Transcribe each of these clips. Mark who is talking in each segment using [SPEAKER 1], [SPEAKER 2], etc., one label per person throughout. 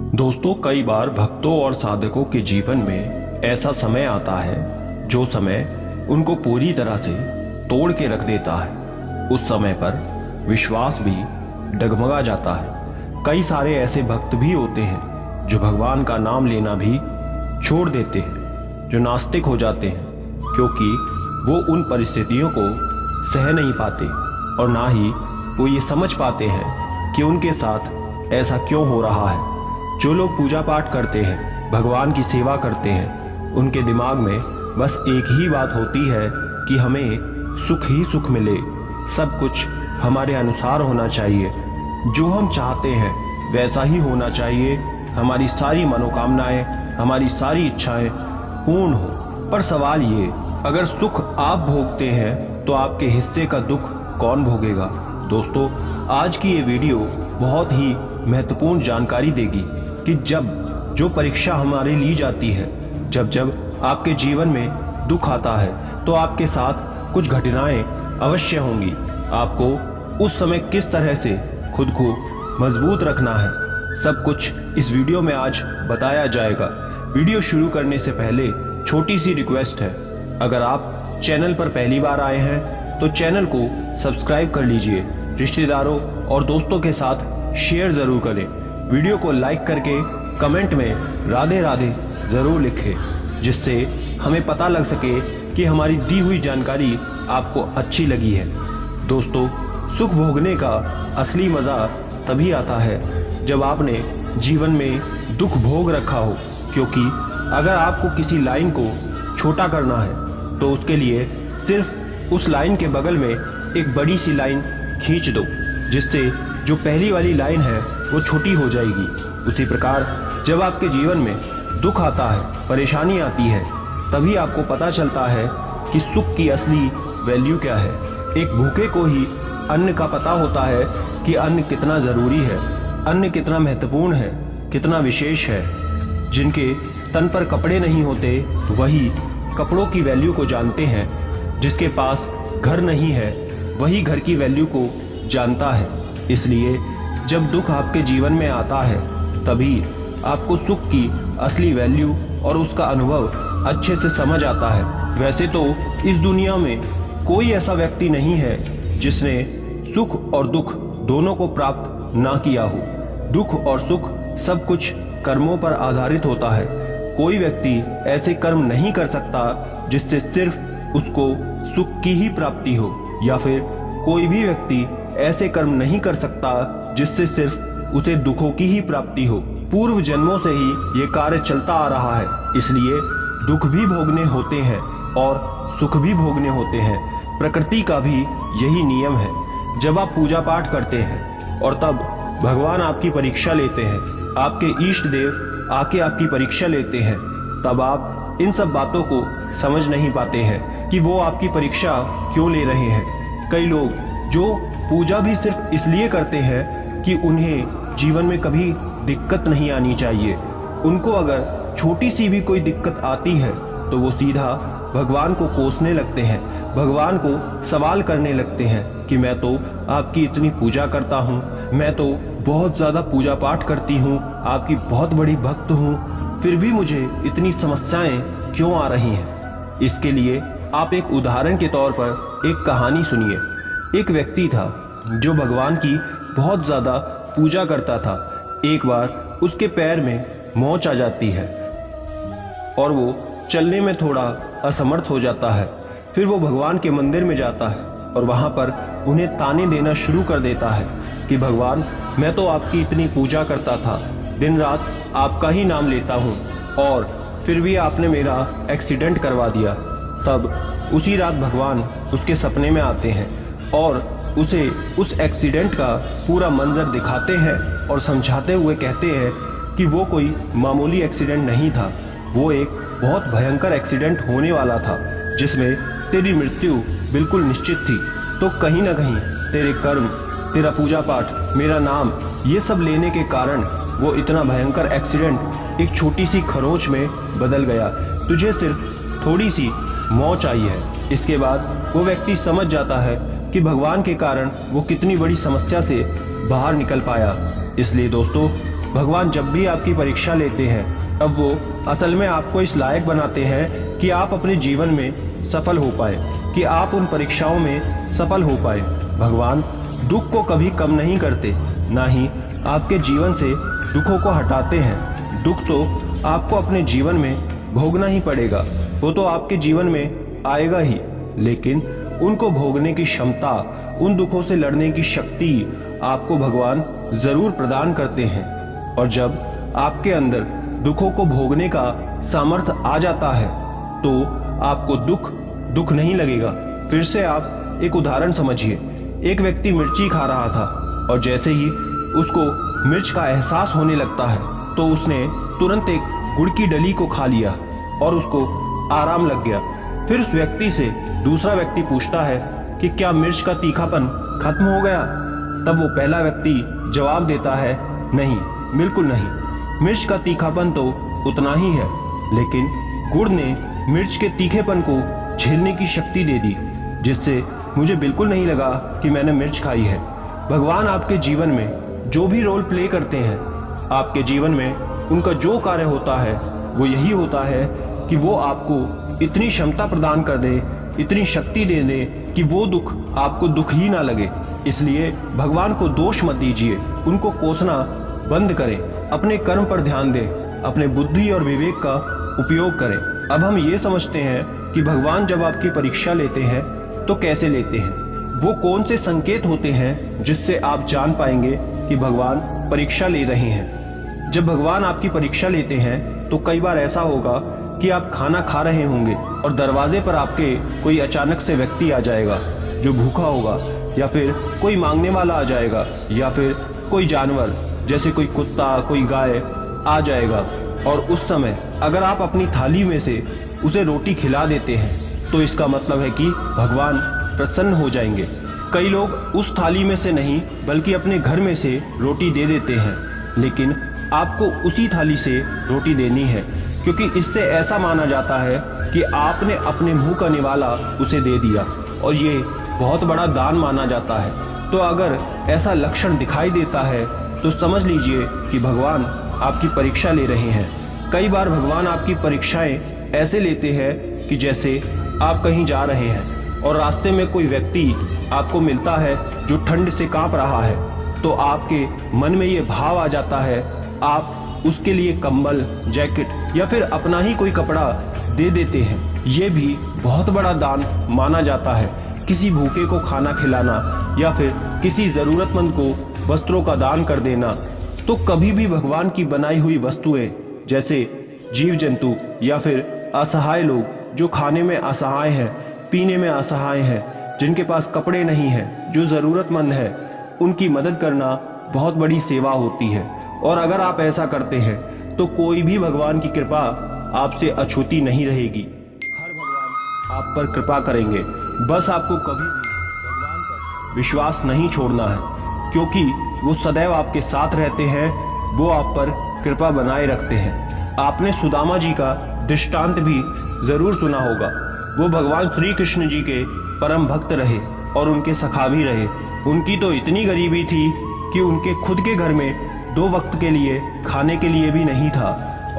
[SPEAKER 1] दोस्तों, कई बार भक्तों और साधकों के जीवन में ऐसा समय आता है जो समय उनको पूरी तरह से तोड़ के रख देता है। उस समय पर विश्वास भी डगमगा जाता है। कई सारे ऐसे भक्त भी होते हैं जो भगवान का नाम लेना भी छोड़ देते हैं, जो नास्तिक हो जाते हैं, क्योंकि वो उन परिस्थितियों को सह नहीं पाते और ना ही वो ये समझ पाते हैं कि उनके साथ ऐसा क्यों हो रहा है। जो लोग पूजा पाठ करते हैं, भगवान की सेवा करते हैं, उनके दिमाग में बस एक ही बात होती है कि हमें सुख ही सुख मिले, सब कुछ हमारे अनुसार होना चाहिए, जो हम चाहते हैं वैसा ही होना चाहिए, हमारी सारी मनोकामनाएं, हमारी सारी इच्छाएं पूर्ण हो। पर सवाल ये, अगर सुख आप भोगते हैं तो आपके हिस्से का दुख कौन भोगेगा? दोस्तों, आज की ये वीडियो बहुत ही महत्वपूर्ण जानकारी देगी कि जब जो परीक्षा हमारे ली जाती है, जब आपके जीवन में दुख आता है तो आपके साथ कुछ घटनाएं अवश्य होंगी। आपको उस समय किस तरह से खुद को मजबूत रखना है, सब कुछ इस वीडियो में आज बताया जाएगा। वीडियो शुरू करने से पहले छोटी सी रिक्वेस्ट है, अगर आप चैनल पर पहली बार आए हैं तो चैनल को सब्सक्राइब कर लीजिए, रिश्तेदारों और दोस्तों के साथ शेयर जरूर करें, वीडियो को लाइक करके कमेंट में राधे राधे जरूर लिखें, जिससे हमें पता लग सके कि हमारी दी हुई जानकारी आपको अच्छी लगी है। दोस्तों, सुख भोगने का असली मज़ा तभी आता है जब आपने जीवन में दुख भोग रखा हो, क्योंकि अगर आपको किसी लाइन को छोटा करना है तो उसके लिए सिर्फ उस लाइन के बगल में एक बड़ी सी लाइन खींच दो, जिससे जो पहली वाली लाइन है वो छोटी हो जाएगी। उसी प्रकार जब आपके जीवन में दुख आता है, परेशानी आती है, तभी आपको पता चलता है कि सुख की असली वैल्यू क्या है। एक भूखे को ही अन्न का पता होता है कि अन्न कितना ज़रूरी है, अन्न कितना महत्वपूर्ण है, कितना विशेष है। जिनके तन पर कपड़े नहीं होते वही कपड़ों की वैल्यू को जानते हैं, जिसके पास घर नहीं है वही घर की वैल्यू को जानता है। इसलिए जब दुख आपके जीवन में आता है तभी आपको सुख की असली वैल्यू और उसका अनुभव अच्छे से समझ आता है। वैसे तो इस दुनिया में कोई ऐसा व्यक्ति नहीं है जिसने सुख और दुख दोनों को प्राप्त ना किया हो। दुख और सुख सब कुछ कर्मों पर आधारित होता है। कोई व्यक्ति ऐसे कर्म नहीं कर सकता जिससे सिर्फ उसको सुख की ही प्राप्ति हो, या फिर कोई भी व्यक्ति ऐसे कर्म नहीं कर सकता जिससे सिर्फ उसे दुखों की ही प्राप्ति हो। पूर्व जन्मों से ही ये कार्य चलता आ रहा है, इसलिए दुख भी भोगने होते हैं और सुख भी भोगने होते हैं। प्रकृति का भी यही नियम है। जब आप पूजा पाठ करते हैं और तब भगवान आपकी परीक्षा लेते हैं, आपके इष्ट देव आके आपकी परीक्षा लेते हैं, तब आप इन सब बातों को समझ नहीं पाते हैं कि वो आपकी परीक्षा क्यों ले रहे हैं। कई लोग जो पूजा भी सिर्फ इसलिए करते हैं कि उन्हें जीवन में कभी दिक्कत नहीं आनी चाहिए, उनको अगर छोटी सी भी कोई दिक्कत आती है तो वो सीधा भगवान को कोसने लगते हैं, भगवान को सवाल करने लगते हैं कि मैं तो आपकी इतनी पूजा करता हूँ, मैं तो बहुत ज़्यादा पूजा पाठ करती हूँ, आपकी बहुत बड़ी भक्त हूँ, फिर भी मुझे इतनी समस्याएं क्यों आ रही हैं। इसके लिए आप एक उदाहरण के तौर पर एक कहानी सुनिए। एक व्यक्ति था जो भगवान की बहुत ज़्यादा पूजा करता था। एक बार उसके पैर में मोच आ जाती है और वो चलने में थोड़ा असमर्थ हो जाता है। फिर वो भगवान के मंदिर में जाता है और वहाँ पर उन्हें ताने देना शुरू कर देता है कि भगवान, मैं तो आपकी इतनी पूजा करता था, दिन रात आपका ही नाम लेता हूँ, और फिर भी आपने मेरा एक्सीडेंट करवा दिया। तब उसी रात भगवान उसके सपने में आते हैं और उसे उस एक्सीडेंट का पूरा मंजर दिखाते हैं और समझाते हुए कहते हैं कि वो कोई मामूली एक्सीडेंट नहीं था, वो एक बहुत भयंकर एक्सीडेंट होने वाला था जिसमें तेरी मृत्यु बिल्कुल निश्चित थी। तो कहीं ना कहीं तेरे कर्म, तेरा पूजा पाठ, मेरा नाम, ये सब लेने के कारण वो इतना भयंकर एक्सीडेंट एक छोटी सी खरोंच में बदल गया। तुझे सिर्फ थोड़ी सी मौत आई है। इसके बाद वो व्यक्ति समझ जाता है कि भगवान के कारण वो कितनी बड़ी समस्या से बाहर निकल पाया। इसलिए दोस्तों, भगवान जब भी आपकी परीक्षा लेते हैं तब वो असल में आपको इस लायक बनाते हैं कि आप अपने जीवन में सफल हो पाए, कि आप उन परीक्षाओं में सफल हो पाए। भगवान दुख को कभी कम नहीं करते, ना ही आपके जीवन से दुखों को हटाते हैं। दुख तो आपको अपने जीवन में भोगना ही पड़ेगा, वो तो आपके जीवन में आएगा ही, लेकिन उनको भोगने की क्षमता, उन दुखों से लड़ने की शक्ति आपको भगवान जरूर प्रदान करते हैं। और जब आपके अंदर दुखों को भोगने का सामर्थ्य आ जाता है तो आपको दुख नहीं लगेगा। फिर से आप एक उदाहरण समझिए। एक व्यक्ति मिर्ची खा रहा था और जैसे ही उसको मिर्च का एहसास होने लगता है तो उसने तुरंत एक गुड़ की डली को खा लिया और उसको आराम लग गया। फिर उस व्यक्ति से दूसरा व्यक्ति पूछता है कि क्या मिर्च का तीखापन खत्म हो गया? तब वो पहला व्यक्ति जवाब देता है, नहीं, बिल्कुल नहीं, मिर्च का तीखापन तो उतना ही है, लेकिन गुड़ ने मिर्च के तीखेपन को झेलने की शक्ति दे दी, जिससे मुझे बिल्कुल नहीं लगा कि मैंने मिर्च खाई है। भगवान आपके जीवन में जो भी रोल प्ले करते हैं, आपके जीवन में उनका जो कार्य होता है वो यही होता है कि वो आपको इतनी क्षमता प्रदान कर दे, इतनी शक्ति दे दे कि वो दुख आपको दुख ही ना लगे। इसलिए भगवान को दोष मत दीजिए, उनको कोसना बंद करें, अपने कर्म पर ध्यान दें, अपने बुद्धि और विवेक का उपयोग करें। अब हम ये समझते हैं कि भगवान जब आपकी परीक्षा लेते हैं तो कैसे लेते हैं, वो कौन से संकेत होते हैं जिससे आप जान पाएंगे कि भगवान परीक्षा ले रहे हैं। जब भगवान आपकी परीक्षा लेते हैं तो कई बार ऐसा होगा कि आप खाना खा रहे होंगे और दरवाजे पर आपके कोई अचानक से व्यक्ति आ जाएगा जो भूखा होगा, या फिर कोई मांगने वाला आ जाएगा, या फिर कोई जानवर जैसे कोई कुत्ता, कोई गाय आ जाएगा। और उस समय अगर आप अपनी थाली में से उसे रोटी खिला देते हैं तो इसका मतलब है कि भगवान प्रसन्न हो जाएंगे। कई लोग उस थाली में से नहीं बल्कि अपने घर में से रोटी दे देते हैं, लेकिन आपको उसी थाली से रोटी देनी है, क्योंकि इससे ऐसा माना जाता है कि आपने अपने मुंह का निवाला उसे दे दिया और ये बहुत बड़ा दान माना जाता है। तो अगर ऐसा लक्षण दिखाई देता है तो समझ लीजिए कि भगवान आपकी परीक्षा ले रहे हैं। कई बार भगवान आपकी परीक्षाएं ऐसे लेते हैं कि जैसे आप कहीं जा रहे हैं और रास्ते में कोई व्यक्ति आपको मिलता है जो ठंड से कांप रहा है, तो आपके मन में ये भाव आ जाता है, आप उसके लिए कंबल, जैकेट या फिर अपना ही कोई कपड़ा दे देते हैं। ये भी बहुत बड़ा दान माना जाता है। किसी भूखे को खाना खिलाना या फिर किसी जरूरतमंद को वस्त्रों का दान कर देना। तो कभी भी भगवान की बनाई हुई वस्तुएं जैसे जीव जंतु या फिर असहाय लोग जो खाने में असहाय हैं, पीने में असहाय हैं, जिनके पास कपड़े नहीं हैं, जो ज़रूरतमंद है, उनकी मदद करना बहुत बड़ी सेवा होती है। और अगर आप ऐसा करते हैं तो कोई भी भगवान की कृपा आपसे अछूती नहीं रहेगी। हर भगवान आप पर कृपा करेंगे। बस आपको कभी भी भगवान पर विश्वास नहीं छोड़ना है, क्योंकि वो सदैव आपके साथ रहते हैं, वो आप पर कृपा बनाए रखते हैं। आपने सुदामा जी का दृष्टांत भी जरूर सुना होगा। वो भगवान श्री कृष्ण जी के परम भक्त रहे और उनके सखा भी रहे। उनकी तो इतनी गरीबी थी कि उनके खुद के घर में 2 वक्त के लिए खाने के लिए भी नहीं था।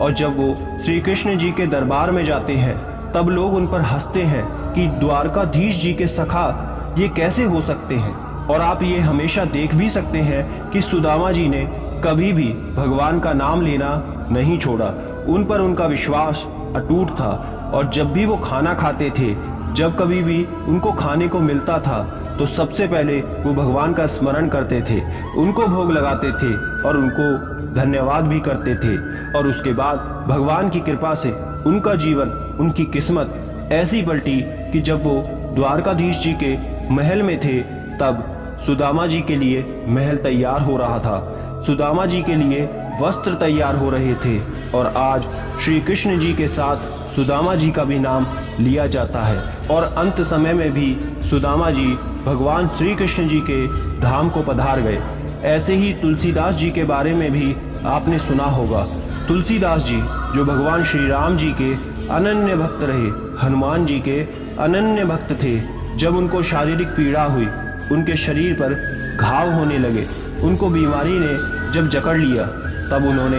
[SPEAKER 1] और जब वो श्री कृष्ण जी के दरबार में जाते हैं तब लोग उन पर हंसते हैं कि द्वारकाधीश जी के सखा ये कैसे हो सकते हैं। और आप ये हमेशा देख भी सकते हैं कि सुदामा जी ने कभी भी भगवान का नाम लेना नहीं छोड़ा। उन पर उनका विश्वास अटूट था और जब भी वो खाना खाते थे, जब कभी भी उनको खाने को मिलता था तो सबसे पहले वो भगवान का स्मरण करते थे, उनको भोग लगाते थे और उनको धन्यवाद भी करते थे। और उसके बाद भगवान की कृपा से उनका जीवन, उनकी किस्मत ऐसी पलटी कि जब वो द्वारकाधीश जी के महल में थे तब सुदामा जी के लिए महल तैयार हो रहा था, सुदामा जी के लिए वस्त्र तैयार हो रहे थे। और आज श्री कृष्ण जी के साथ सुदामा जी का भी नाम लिया जाता है। और अंत समय में भी सुदामा जी भगवान श्री कृष्ण जी के धाम को पधार गए। ऐसे ही तुलसीदास जी के बारे में भी आपने सुना होगा। तुलसीदास जी जो भगवान श्री राम जी के अनन्य भक्त रहे, हनुमान जी के अनन्य भक्त थे। जब उनको शारीरिक पीड़ा हुई, उनके शरीर पर घाव होने लगे, उनको बीमारी ने जब जकड़ लिया तब उन्होंने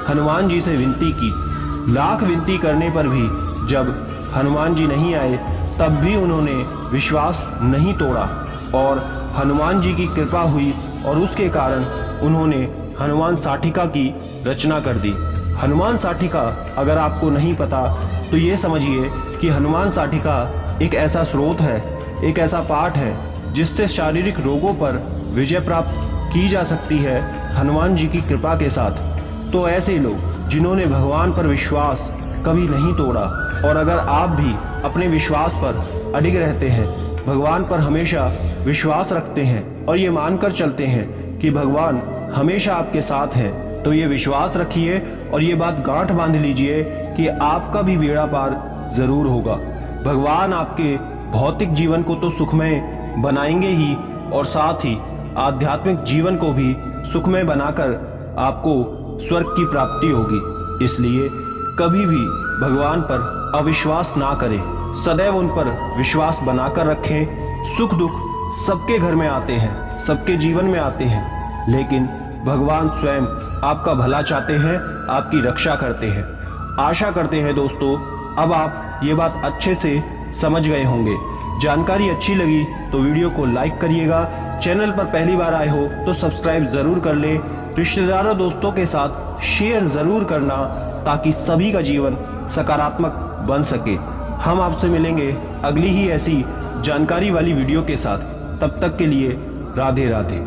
[SPEAKER 1] हनुमान जी से विनती की। लाख विनती करने पर भी जब हनुमान जी नहीं आए तब भी उन्होंने विश्वास नहीं तोड़ा और हनुमान जी की कृपा हुई और उसके कारण उन्होंने हनुमान साठिका की रचना कर दी। हनुमान साठिका अगर आपको नहीं पता तो ये समझिए कि हनुमान साठिका एक ऐसा स्रोत है, एक ऐसा पाठ है जिससे शारीरिक रोगों पर विजय प्राप्त की जा सकती है हनुमान जी की कृपा के साथ। तो ऐसे लोग जिन्होंने भगवान पर विश्वास कभी नहीं तोड़ा और अगर आप भी अपने विश्वास पर अडिग रहते हैं, भगवान पर हमेशा विश्वास रखते हैं और ये मानकर चलते हैं कि भगवान हमेशा आपके साथ है, तो ये विश्वास रखिए और ये बात गांठ बांध लीजिए कि आपका भी बेड़ा पार जरूर होगा। भगवान आपके भौतिक जीवन को तो सुखमय बनाएंगे ही और साथ ही आध्यात्मिक जीवन को भी सुखमय बनाकर आपको स्वर्ग की प्राप्ति होगी। इसलिए कभी भी भगवान पर अविश्वास ना करें, सदैव उन पर विश्वास बनाकर रखें। सुख दुख सबके घर में आते हैं, सबके जीवन में आते हैं, लेकिन भगवान स्वयं आपका भला चाहते हैं, आपकी रक्षा करते हैं। आशा करते हैं दोस्तों अब आप ये बात अच्छे से समझ गए होंगे। जानकारी अच्छी लगी तो वीडियो को लाइक करिएगा। चैनल पर पहली बार आए हो तो सब्सक्राइब जरूर कर ले। रिश्तेदारों दोस्तों के साथ शेयर जरूर करना ताकि सभी का जीवन सकारात्मक बन सके। हम आपसे मिलेंगे अगली ही ऐसी जानकारी वाली वीडियो के साथ। तब तक के लिए राधे राधे।